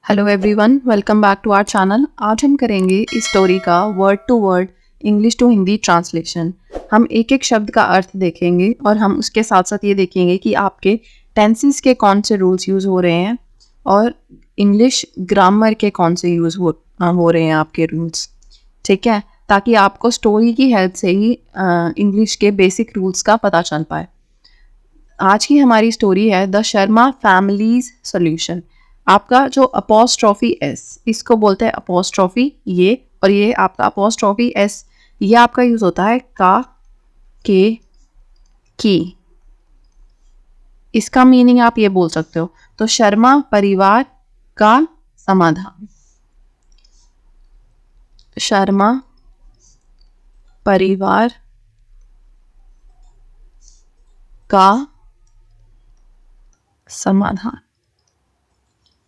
Hello everyone, welcome back to our channel. आज हम करेंगे इस स्टोरी का word to word English to Hindi translation. हम एक एक शब्द का अर्थ देखेंगे और हम उसके साथ साथ ये देखेंगे कि आपके टेंसेस के कौन से रूल्स यूज़ हो रहे हैं और इंग्लिश ग्रामर के कौन से यूज़ हो रहे हैं आपके रूल्स। ठीक है, ताकि आपको स्टोरी की हेल्प से ही इंग्लिश के बेसिक रूल्स का पता चल पाए। आज की हमारी स्टोरी है द शर्मा फैमिलीज सॉल्यूशन। आपका जो अपोस्ट्रॉफी एस, इसको बोलते हैं अपोस्ट्रॉफी ये, और ये आपका अपोस्ट्रॉफी एस, ये आपका यूज होता है का, के, की। इसका मीनिंग आप ये बोल सकते हो, तो शर्मा परिवार का समाधान। शर्मा परिवार का समाधान।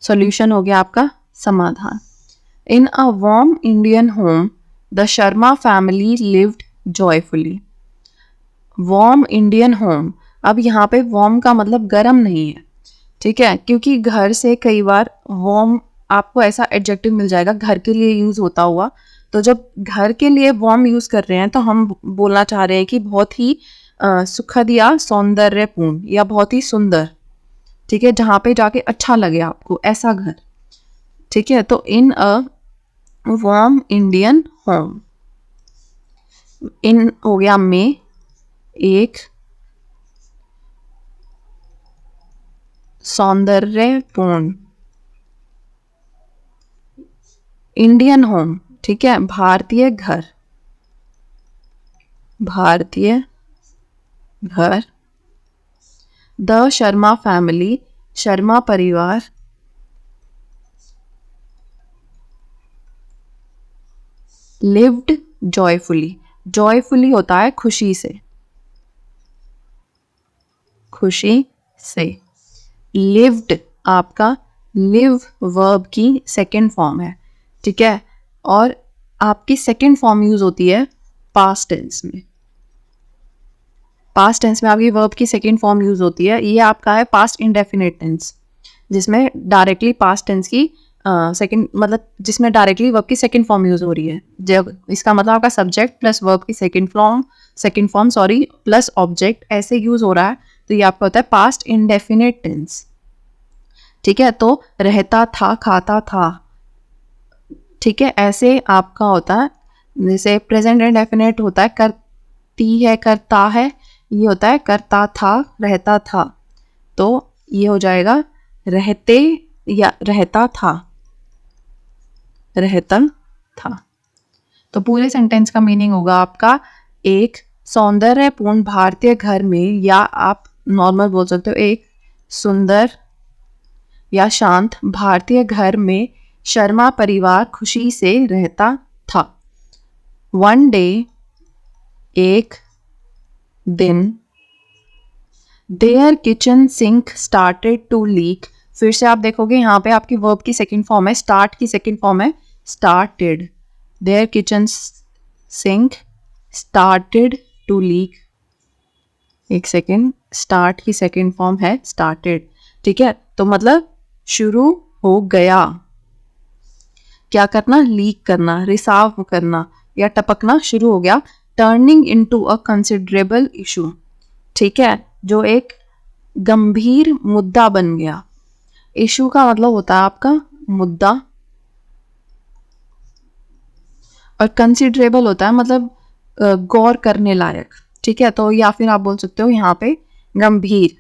सॉल्यूशन हो गया आपका समाधान। In a warm Indian home the Sharma family lived joyfully. Warm Indian home, अब यहाँ पे वार्म का मतलब गर्म नहीं है, ठीक है, क्योंकि घर से कई बार वार्म आपको ऐसा एडजेक्टिव मिल जाएगा घर के लिए यूज होता हुआ। तो जब घर के लिए वार्म यूज कर रहे हैं तो हम बोलना चाह रहे हैं कि बहुत ही सुखद या सौंदर्यपूर्ण या बहुत ही सुंदर, ठीक है, जहाँ पे जाके अच्छा लगे आपको, ऐसा घर। ठीक है, तो इन अ वार्म इंडियन होम, इन हो गया में, एक सौंदर्यपूर्ण इंडियन होम, ठीक है, भारतीय घर, भारतीय घर। द शर्मा फैमिली, शर्मा परिवार, लिव्ड जॉयफुली, जॉयफुली होता है खुशी से, खुशी से। लिव्ड आपका लिव वर्ब की सेकेंड फॉर्म है, ठीक है, और आपकी सेकेंड फॉर्म यूज होती है पास्ट टेंस में। पास्ट टेंस में आपकी वर्ब की सेकेंड फॉर्म यूज होती है, ये आपका है पास्ट इंडेफिनिट टेंस, जिसमें डायरेक्टली पास्ट टेंस की सेकंड मतलब जिसमें डायरेक्टली वर्ब की सेकंड फॉर्म यूज हो रही है। जब इसका मतलब आपका सब्जेक्ट प्लस वर्ब की सेकंड फॉर्म प्लस ऑब्जेक्ट ऐसे यूज हो रहा है, तो ये आपका होता है पास्ट इंडेफिनिट टेंस। ठीक है, तो रहता था, खाता था, ठीक है, ऐसे आपका होता है। जैसे प्रेजेंट इंडेफिनिट होता है करती है, करता है, ये होता है करता था, रहता था, तो ये हो जाएगा रहते या रहता था, रहता था। तो पूरे सेंटेंस का मीनिंग होगा आपका एक सौंदर्यपूर्ण भारतीय घर में, या आप नॉर्मल बोल सकते हो एक सुंदर या शांत भारतीय घर में शर्मा परिवार खुशी से रहता था। वन डे, एक दिन, there kitchen sink started to leak. फिर से आप देखोगे यहाँ पे आपकी वर्ब की सेकंड फॉर्म है, स्टार्ट की सेकंड फॉर्म है started. There kitchen sink started to leak, एक सेकेंड, स्टार्ट की सेकंड फॉर्म है स्टार्टेड, ठीक है, तो मतलब शुरू हो गया। क्या करना? लीक करना, रिसाव करना या टपकना शुरू हो गया। Turning into a considerable issue, ठीक है, जो एक गंभीर मुद्दा बन गया। इशू का मतलब होता है आपका मुद्दा, और कंसिडरेबल होता है मतलब गौर करने लायक, ठीक है, तो या फिर आप बोल सकते हो यहाँ पे गंभीर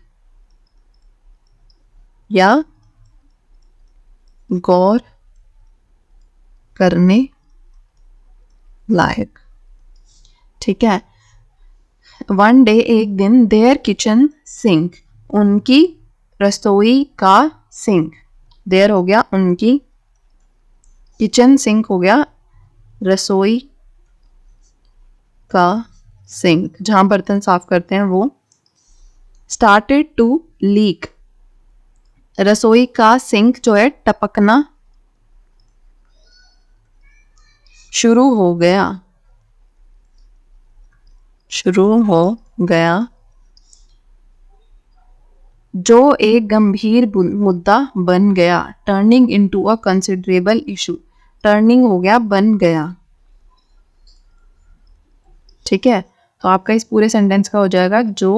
या गौर करने लायक, ठीक है। वन डे, एक दिन, देयर किचन सिंक, उनकी रसोई का सिंक, देयर हो गया उनकी, किचन सिंक हो गया रसोई का सिंक, जहां बर्तन साफ करते हैं वो। स्टार्टेड टू लीक, रसोई का सिंक जो है टपकना शुरू हो गया, शुरू हो गया। जो एक गंभीर मुद्दा बन गया, turning into a considerable issue. Turning हो गया बन गया, ठीक है। तो आपका इस पूरे सेंटेंस का हो जाएगा जो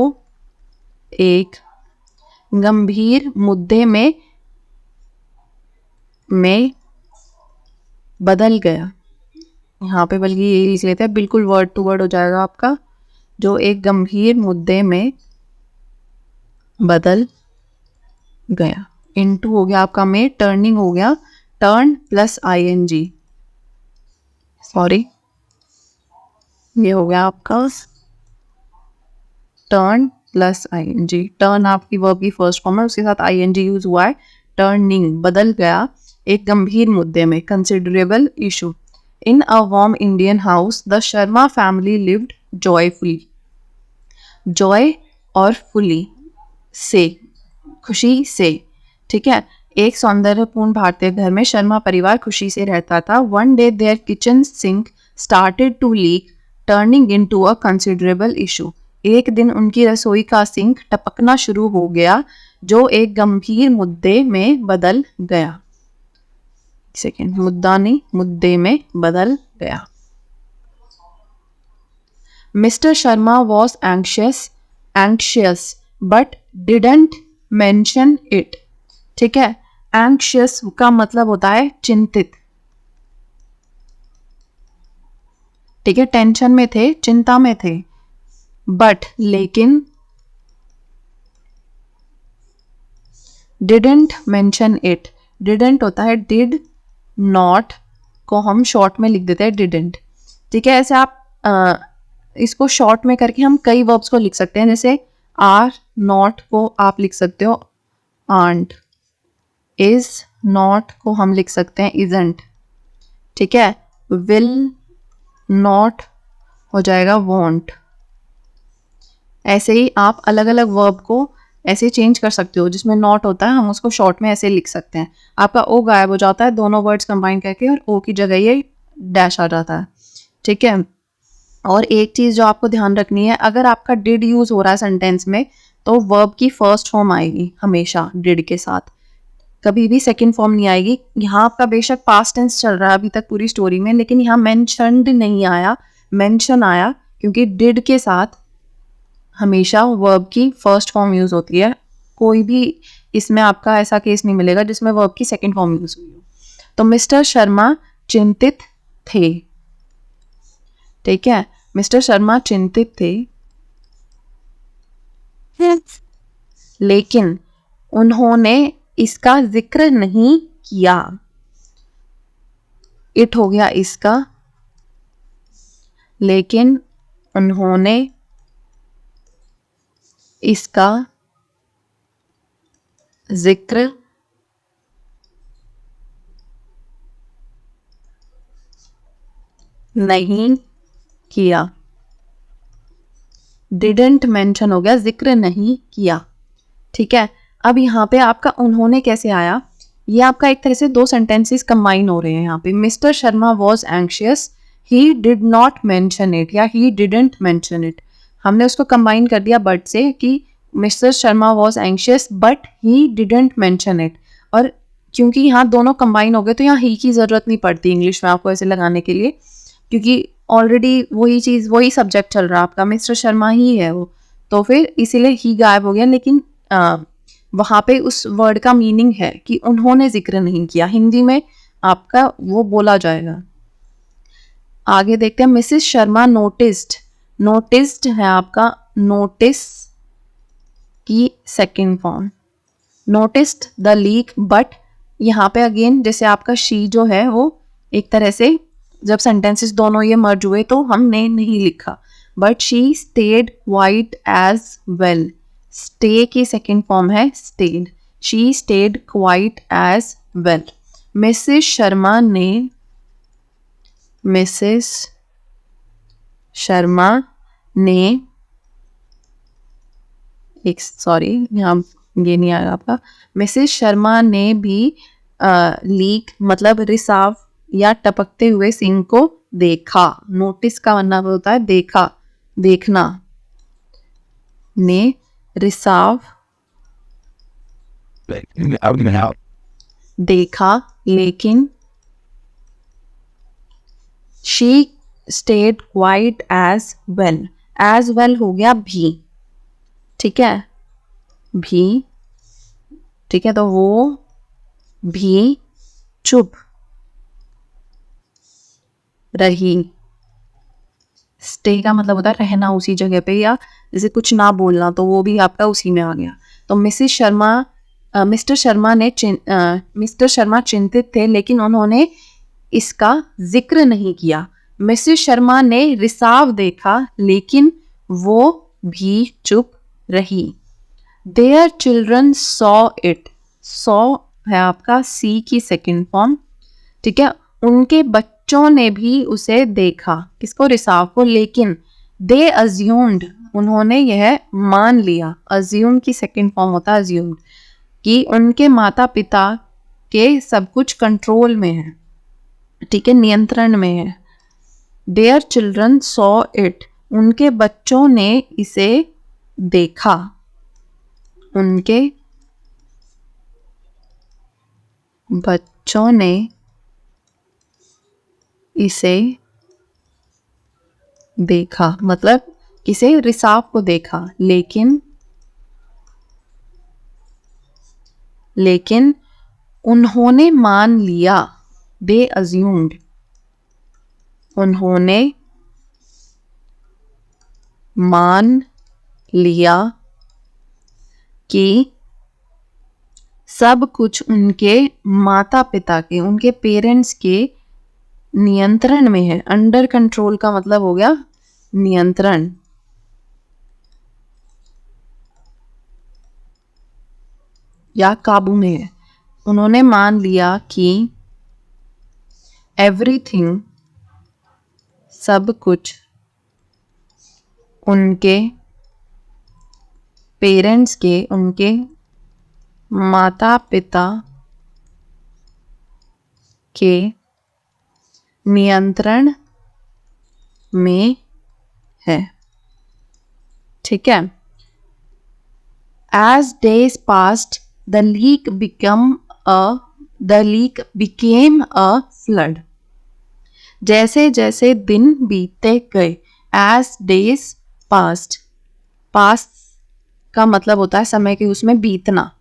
एक गंभीर मुद्दे में बदल गया। यहाँ पे बल्कि यही लिख लेते हैं, बिल्कुल वर्ड टू वर्ड हो जाएगा आपका, जो एक गंभीर मुद्दे में बदल गया। इनटू हो गया आपका में, टर्निंग हो गया टर्न प्लस आईएनजी, सॉरी ये हो गया आपका टर्न प्लस आईएनजी। टर्न आपकी वर्ब की फर्स्ट फॉर्म है, उसके साथ आईएनजी यूज हुआ है। टर्निंग बदल गया एक गंभीर मुद्दे में, considerable issue. In a warm Indian house the Sharma family lived joyfully. Joy और फुली से, खुशी से, ठीक है। एक सौंदर्यपूर्ण भारतीय घर में शर्मा परिवार खुशी से रहता था। One day there kitchen sink started to leak, turning into a considerable issue. एक दिन उनकी रसोई का सिंक टपकना शुरू हो गया, जो एक गंभीर मुद्दे में बदल गया। सेकेंड, मुद्दा नहीं, मुद्दे में बदल गया। Mister Sharma was anxious but didn't mention it, ठीक है। एंक्शियस का मतलब होता है चिंतित, ठीक है, टेंशन में थे, चिंता में थे। बट लेकिन, डिडंट मेंशन इट, डिडंट होता है डिड नॉट को हम शॉर्ट में लिख देते हैं डिडंट, ठीक है। ऐसे आप इसको शॉर्ट में करके हम कई वर्ब्स को लिख सकते हैं, जैसे आर नॉट को आप लिख सकते हो आंट, इज नॉट को हम लिख सकते हैं इजंट, ठीक है। विल नॉट हो जाएगा वॉन्ट। ऐसे ही आप अलग अलग वर्ब को ऐसे चेंज कर सकते हो, जिसमें नॉट होता है हम उसको शॉर्ट में ऐसे लिख सकते हैं। आपका ओ गायब हो जाता है दोनों वर्ड्स कंबाइन करके, और ओ की जगह ये डैश आ जाता है, ठीक है। और एक चीज जो आपको ध्यान रखनी है, अगर आपका डिड यूज हो रहा है सेंटेंस में, तो वर्ब की फर्स्ट फॉर्म आएगी हमेशा डिड के साथ, कभी भी सेकंड फॉर्म नहीं आएगी। यहाँ आपका बेशक पास्ट टेंस चल रहा है अभी तक पूरी स्टोरी में, लेकिन यहाँ मेंशन्ड नहीं आया, मेंशन आया, क्योंकि डिड के साथ हमेशा वर्ब की फर्स्ट फॉर्म यूज होती है। कोई भी इसमें आपका ऐसा केस नहीं मिलेगा जिसमें वर्ब की सेकंड फॉर्म यूज हुई हो। तो मिस्टर शर्मा चिंतित थे, ठीक है, मिस्टर शर्मा चिंतित थे, लेकिन उन्होंने इसका जिक्र नहीं किया। इट हो गया इसका, लेकिन उन्होंने इसका जिक्र नहीं किया। डिडंट मेंशन हो गया, जिक्र नहीं किया, ठीक है। अब यहाँ पे आपका उन्होंने कैसे आया, ये आपका एक तरह से दो सेंटेंसेस कंबाइन हो रहे हैं यहाँ पे। Mister Sharma was anxious, he did not mention it, या ही डिडंट मेंशन इट। हमने उसको कंबाइन कर दिया बट से, कि mister Sharma was anxious but he didn't mention it. और क्योंकि यहाँ दोनों कंबाइन हो गए, तो यहाँ ही की जरूरत नहीं पड़ती इंग्लिश में आपको ऐसे लगाने के लिए, क्योंकि ऑलरेडी वही चीज, वही सब्जेक्ट चल रहा है आपका, मिस्टर शर्मा ही है वो, तो फिर इसीलिए ही गायब हो गया। लेकिन वहां पे उस वर्ड का मीनिंग है कि उन्होंने जिक्र नहीं किया, हिंदी में आपका वो बोला जाएगा। आगे देखते हैं, मिसेस शर्मा नोटिस्ड, नोटिस्ड है आपका नोटिस की second form, noticed the leak. But यहाँ पे अगेन जैसे आपका शी जो है वो एक तरह से, जब सेंटेंसेस दोनों ये मर्ज हुए तो हमने नहीं लिखा, but she stayed quite as well. Stay की सेकेंड फॉर्म है stayed, she stayed quite as well. Mrs Sharma ने, मिसेस शर्मा ने, एक सॉरी यहाँ ये नहीं आएगा आपका, मिसेस शर्मा ने भी लीक मतलब रिसाव या टपकते हुए सिंह को देखा। नोटिस का मतलब होता है देखा, देखना। ने रिसाव देखा लेकिन, she stayed quiet as well हो गया भी, ठीक है, भी, ठीक है, तो वो भी चुप रही। स्टे का मतलब होता है रहना उसी जगह पे, या जैसे कुछ ना बोलना, तो वो भी आपका उसी में आ गया। तो मिस्टर शर्मा चिंतित थे, लेकिन उन्होंने इसका जिक्र नहीं किया। मिसेस शर्मा ने रिसाव देखा, लेकिन वो भी चुप रही। Their children saw it, saw है आपका सी की सेकेंड फॉर्म, ठीक है। उनके बच्चों ने भी उसे देखा, किसको, रिसाव को, लेकिन दे अज्यूम्ड, उन्होंने यह मान लिया। अज्यूम की सेकेंड फॉर्म होता है अज्यूम्ड, कि उनके माता पिता के सब कुछ कंट्रोल में है, ठीक है, नियंत्रण में है। देयर चिल्ड्रन सॉ इट, उनके बच्चों ने इसे देखा, उनके बच्चों ने इसे देखा, मतलब किसे, रिसाव को देखा, लेकिन उन्होंने मान लिया, दे अज्यूम्ड, उन्होंने मान लिया कि सब कुछ उनके माता पिता के, उनके पेरेंट्स के नियंत्रण में है। अंडर कंट्रोल का मतलब हो गया नियंत्रण, या काबू में है। उन्होंने मान लिया कि एवरीथिंग, सब कुछ, उनके पेरेंट्स के, उनके माता पिता के नियंत्रण में है, ठीक है। As days passed, the leak became a flood. जैसे जैसे दिन बीतते गए, as days passed, पास का मतलब होता है समय के उसमें बीतना,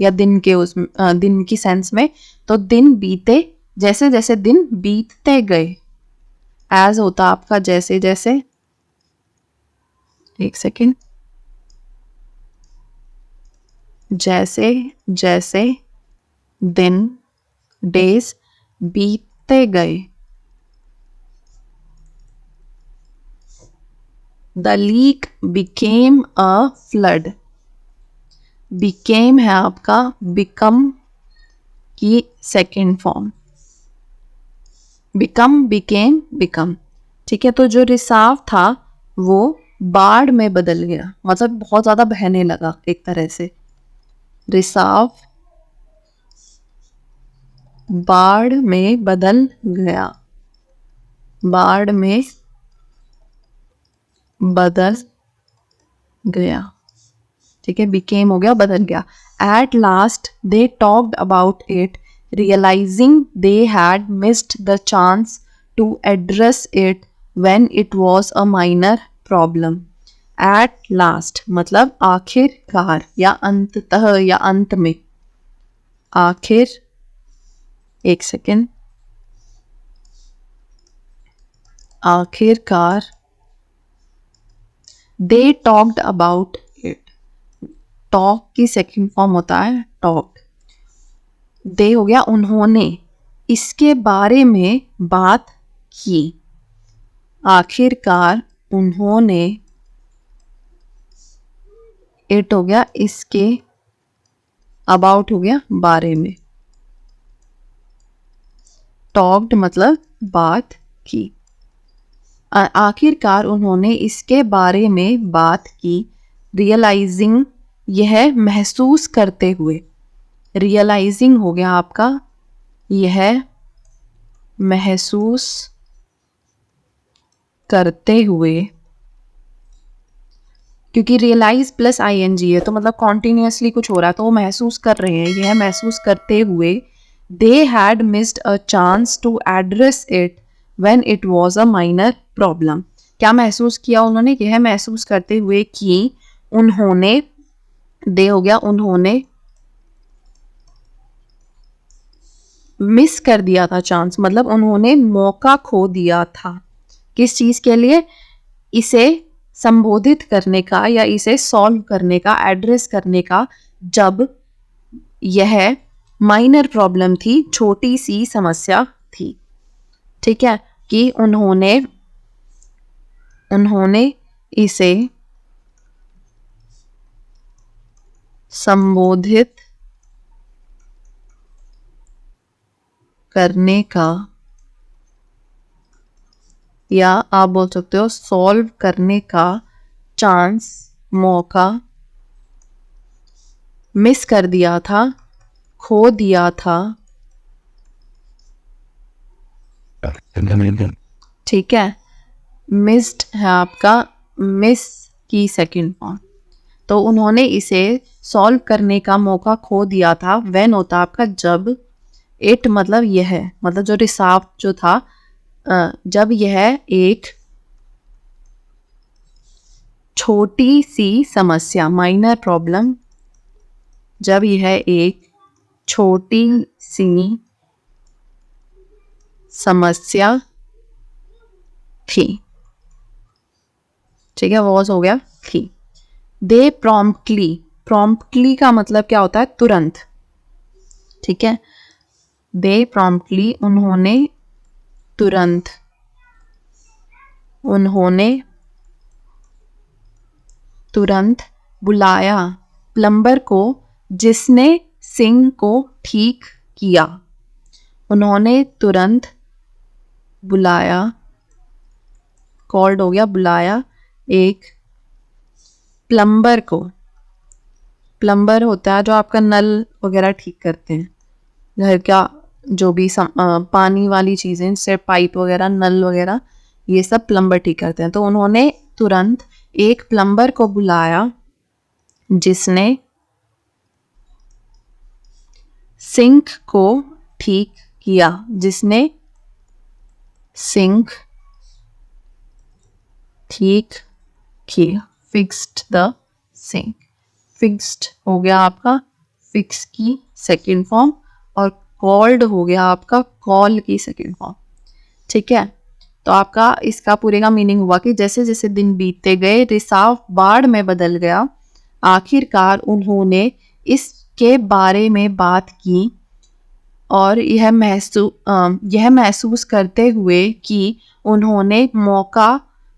या दिन के उसमें, दिन की सेंस में, तो दिन बीते, जैसे जैसे दिन बीतते गए। एज होता आपका जैसे जैसे, एक सेकेंड, जैसे जैसे दिन, डेज, बीतते गए। The leak became a flood, became है आपका बिकम की second form, become, became, become, ठीक है। तो जो रिसाव था वो बाढ़ में बदल गया, मतलब बहुत ज्यादा बहने लगा एक तरह से। रिसाव बाढ़ में बदल गया, बाढ़ में बदल गया, ठीक है, बिकेम हो गया, बदल गया। At last they talked about it, realising they had missed the chance to address it when it was a minor problem. At last मतलब आखिरकार, या अंततः, या अंत में, आखिर, एक सेकेंड, आखिरकार, दे टॉक्ड अबाउट इट, टॉक की सेकेंड फॉर्म होता है टॉक, दे हो गया उन्होंने, इसके बारे में बात की, आखिरकार उन्होंने, इट हो गया इसके, अबाउट हो गया बारे में, टॉक्ड मतलब बात की, आखिरकार उन्होंने इसके बारे में बात की। रियलाइजिंग, यह महसूस करते हुए, रियलाइजिंग हो गया आपका यह महसूस करते हुए, क्योंकि रियलाइज प्लस ING है तो मतलब कॉन्टिन्यूसली कुछ हो रहा है, तो वो महसूस कर रहे हैं, यह महसूस करते हुए they had missed a chance to address it when it was a minor problem. क्या महसूस किया उन्होंने? यह महसूस करते हुए कि उन्होंने, दे हो गया, उन्होंने मिस कर दिया था चांस, मतलब उन्होंने मौका खो दिया था। किस चीज के लिए? इसे संबोधित करने का या इसे सॉल्व करने का, एड्रेस करने का, जब यह माइनर प्रॉब्लम थी, छोटी सी समस्या थी। ठीक है, कि उन्होंने इसे संबोधित करने का, या आप बोल सकते हो सॉल्व करने का चांस, मौका मिस कर दिया था, खो दिया था। ठीक है, मिस्ड है आपका, मिस की सेकंड फॉर्म। तो उन्होंने इसे सॉल्व करने का मौका खो दिया था। व्हेन होता आपका जब, इट मतलब यह, मतलब जो रिसाव जो था, जब यह एक छोटी सी समस्या, माइनर प्रॉब्लम, जब यह एक छोटी सी समस्या थी। ठीक है, वॉज हो गया थी। दे प्रॉम्प्टली, प्रॉम्प्टली का मतलब क्या होता है? तुरंत। ठीक है, दे प्रॉम्प्टली, उन्होंने तुरंत, उन्होंने तुरंत बुलाया प्लम्बर को जिसने सिंक को ठीक किया। उन्होंने तुरंत बुलाया, कॉल्ड हो गया, बुलाया एक प्लम्बर को। प्लम्बर होता है जो आपका नल वगैरह ठीक करते हैं, घर का जो भी पानी वाली चीज़ें, जैसे पाइप वगैरह, नल वगैरह, ये सब प्लम्बर ठीक करते हैं। तो उन्होंने तुरंत एक प्लम्बर को बुलाया जिसने सिंक को ठीक किया, जिसने सिंक ठीक किया, फिक्स्ड द सिंक। फिक्स्ड हो गया आपका फिक्स की सेकेंड फॉर्म, और कॉल्ड हो गया आपका कॉल की सेकेंड फॉर्म। ठीक है, तो आपका इसका पूरे का मीनिंग हुआ कि जैसे जैसे दिन बीतते गए, रिसाव बाढ़ में बदल गया। आखिरकार उन्होंने इसके बारे में बात की और यह महसूस करते हुए कि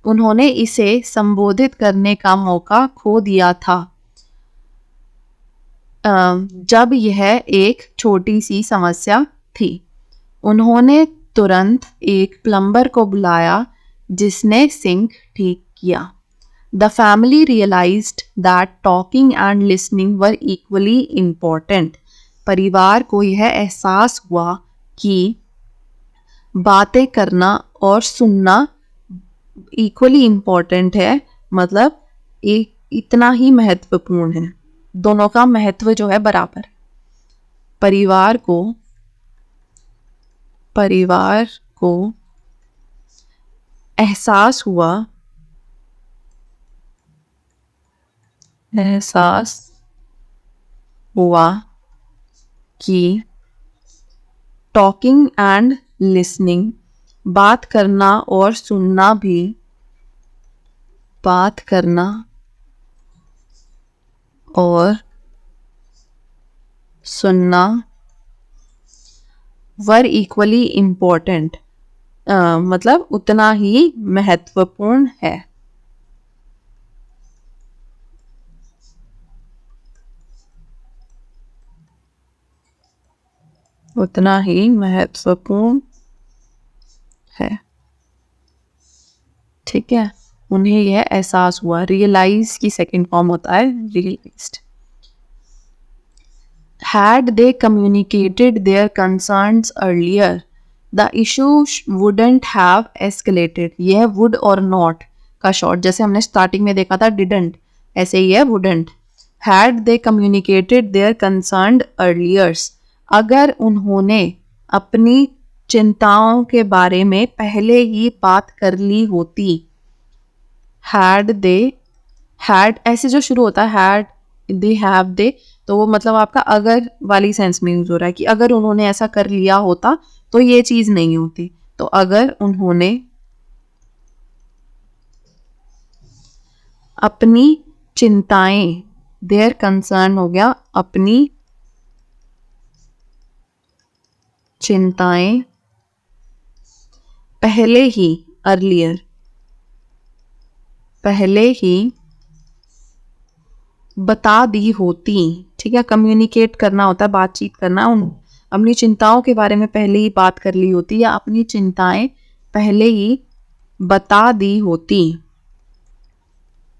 उन्होंने इसे संबोधित करने का मौका खो दिया था, जब यह एक छोटी सी समस्या थी। उन्होंने तुरंत एक प्लम्बर को बुलाया जिसने सिंक ठीक किया। The family realized that talking and listening were equally important. परिवार को यह एहसास हुआ कि बातें करना और सुनना इक्वली इम्पॉर्टेंट है, मतलब एक इतना ही महत्वपूर्ण है, दोनों का महत्व जो है बराबर। परिवार को एहसास हुआ कि टॉकिंग एंड लिसनिंग, बात करना और सुनना भी, बात करना और सुनना वर इक्वली इम्पोर्टेंट, मतलब उतना ही महत्वपूर्ण है। उतना ही महत्वपूर्ण है। ठीक है, उन्हें यह एहसास हुआ। रियलाइज की सेकेंड फॉर्म होता है realised. Had they communicated their concerns earlier, the issue wouldn't have escalated. यह would और not का शॉर्ट, जैसे हमने स्टार्टिंग में देखा था didn't, ऐसे ही है wouldn't. Had they communicated their concerned earliers, अगर उन्होंने अपनी चिंताओं के बारे में पहले ही बात कर ली होती. Had they, had ऐसे जो शुरू होता है had, they, have they, तो वो मतलब आपका अगर वाली सेंस में यूज हो रहा है कि अगर उन्होंने ऐसा कर लिया होता तो ये चीज नहीं होती. तो अगर उन्होंने अपनी चिंताएं, देयर कंसर्न हो गया अपनी चिंताएं पहले ही, अर्लियर, पहले ही बता दी होती. ठीक है, कम्युनिकेट करना होता है, बातचीत करना. उन अपनी चिंताओं के बारे में पहले ही बात कर ली होती या अपनी चिंताएं पहले ही बता दी होती,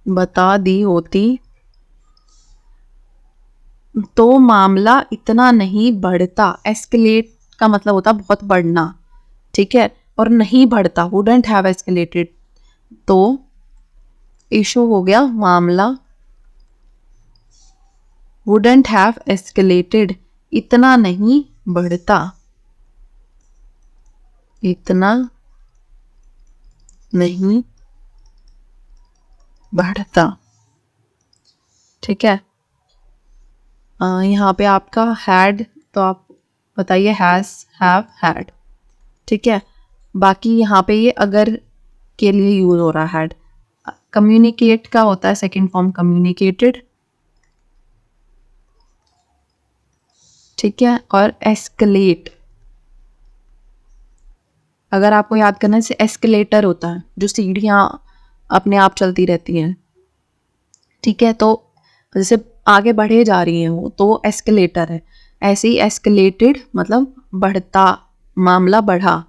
बता दी होती तो मामला इतना नहीं बढ़ता. एस्केलेट का मतलब होता बहुत बढ़ना. ठीक है, और नहीं बढ़ता, वुडंट हैव एस्केलेटेड, तो इशू हो गया मामला वुडंट हैव एस्केलेटेड, इतना नहीं बढ़ता, इतना नहीं बढ़ता. ठीक है, यहाँ पे आपका हैड, तो आप बताइए हैज, हैव, हैड. ठीक है, बाकी यहाँ पे ये अगर के लिए यूज हो रहा है हैड. कम्युनिकेट का होता है सेकंड फॉर्म कम्युनिकेटेड. ठीक है, और एस्केलेट, अगर आपको याद करना है, एस्केलेटर होता है जो सीढ़ियाँ अपने आप चलती रहती हैं. ठीक है, तो जैसे आगे बढ़े जा रही हैं वो, तो एस्केलेटर है. ऐसे ही एस्केलेटेड मतलब बढ़ता, मामला बढ़ा.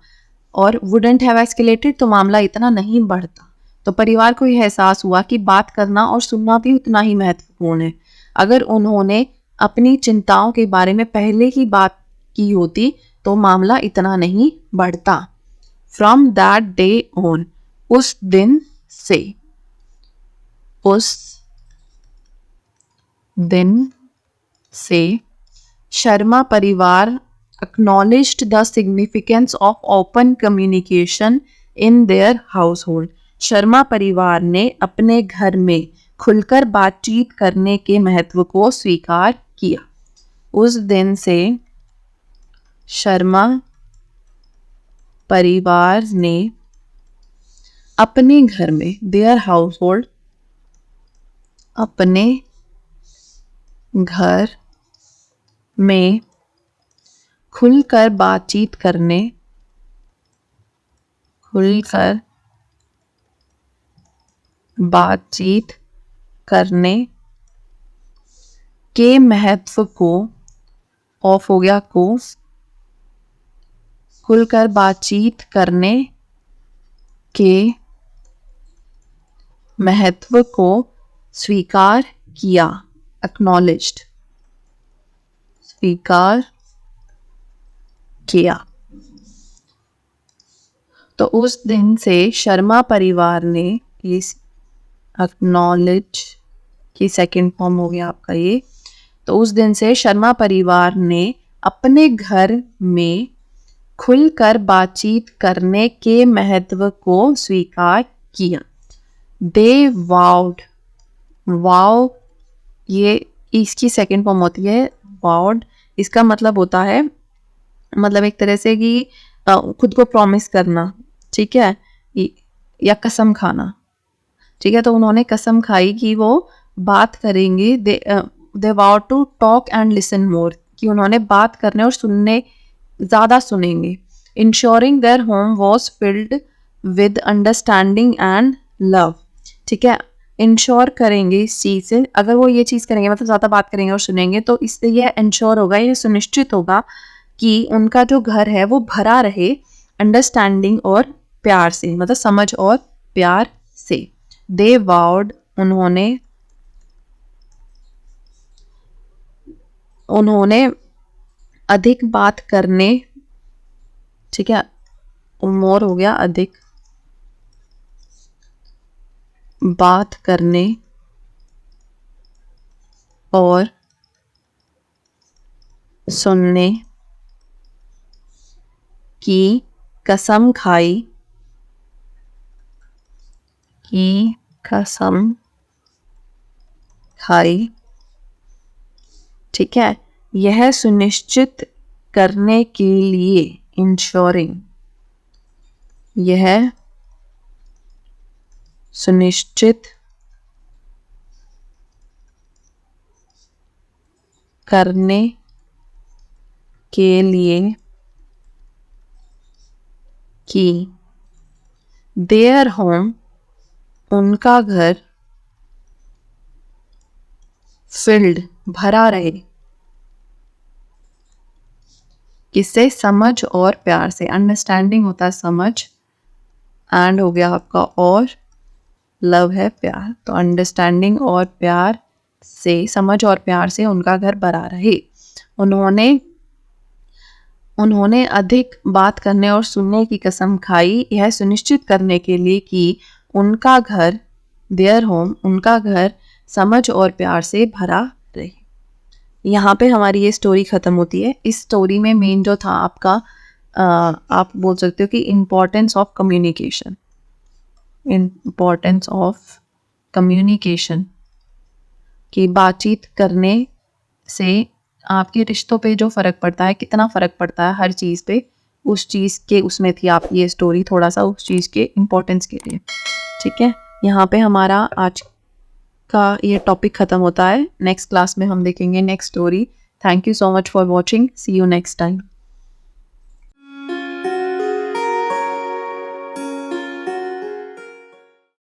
और वुडंट हैव एस्केलेटेड तो मामला इतना नहीं बढ़ता. तो परिवार को यह एहसास हुआ कि बात करना और सुनना भी उतना ही महत्वपूर्ण है. अगर उन्होंने अपनी चिंताओं के बारे में पहले ही बात की होती तो मामला इतना नहीं बढ़ता. फ्रॉम दैट डे ऑन, उस दिन से, उस दिन से शर्मा परिवार acknowledged the significance of open communication in their household. Sharma परिवार ने अपने घर में खुलकर बातचीत करने के महत्व को स्वीकार किया. उस दिन से शर्मा परिवार ने अपने घर में, their household, अपने घर में खुलकर बातचीत करने, खुलकर बातचीत करने के महत्व को, ऑफ हो गया को, खुलकर बातचीत करने के महत्व को स्वीकार किया. acknowledged, स्वीकार किया. तो उस दिन से शर्मा परिवार ने, ये acknowledge की सेकंड फॉर्म हो गया आपका ये. तो उस दिन से शर्मा परिवार ने अपने घर में खुलकर बातचीत करने के महत्व को स्वीकार किया. दे वाउड, वाव ये इसकी सेकंड फॉर्म होती है वाउड. इसका मतलब होता है, मतलब एक तरह से कि खुद को प्रॉमिस करना. ठीक है, या कसम खाना. ठीक है, तो उन्होंने कसम खाई कि वो बात करेंगे. They would to talk and listen more, कि उन्होंने बात करने और सुनने, ज़्यादा सुनेंगे. Ensuring their home was filled with understanding and love. ठीक है, इंश्योर करेंगे इस चीज़ से, अगर वो ये चीज़ करेंगे मतलब ज़्यादा बात करेंगे और सुनेंगे, तो इससे यह इंश्योर होगा, यह सुनिश्चित होगा कि उनका जो घर है वो भरा रहे अंडरस्टैंडिंग और प्यार से, मतलब समझ और प्यार से. दे वाउड, उन्होंने अधिक बात करने. ठीक है, मोर हो गया अधिक बात करने और सुनने की कसम खाई, की कसम खाई। ठीक है, यह सुनिश्चित करने के लिए, इंश्योरिंग, यह सुनिश्चित करने के लिए कि देयर होम, उनका घर, फिल्ड, भरा रहे, किससे? समझ और प्यार से। अंडरस्टैंडिंग होता है समझ, एंड हो गया आपका और, लव है प्यार, तो अंडरस्टैंडिंग और प्यार से, समझ और प्यार से उनका घर भरा रहे। उन्होंने अधिक बात करने और सुनने की कसम खाई, यह सुनिश्चित करने के लिए कि उनका घर, देयर होम, उनका घर समझ और प्यार से भरा रहे। यहाँ पे हमारी ये स्टोरी ख़त्म होती है। इस स्टोरी में मेन जो था आपका, आप बोल सकते हो कि importance of communication, importance of communication, कि बातचीत करने से आपके रिश्तों पे जो फ़र्क पड़ता है, कितना फ़र्क पड़ता है हर चीज़ पे, उस चीज़ के उसमें थी आप ये स्टोरी, थोड़ा सा उस चीज़ के इम्पोर्टेंस के लिए। ठीक है, यहाँ पे हमारा आज का ये टॉपिक ख़त्म होता है। नेक्स्ट क्लास में हम देखेंगे next story. Thank you so much for watching, see you next time.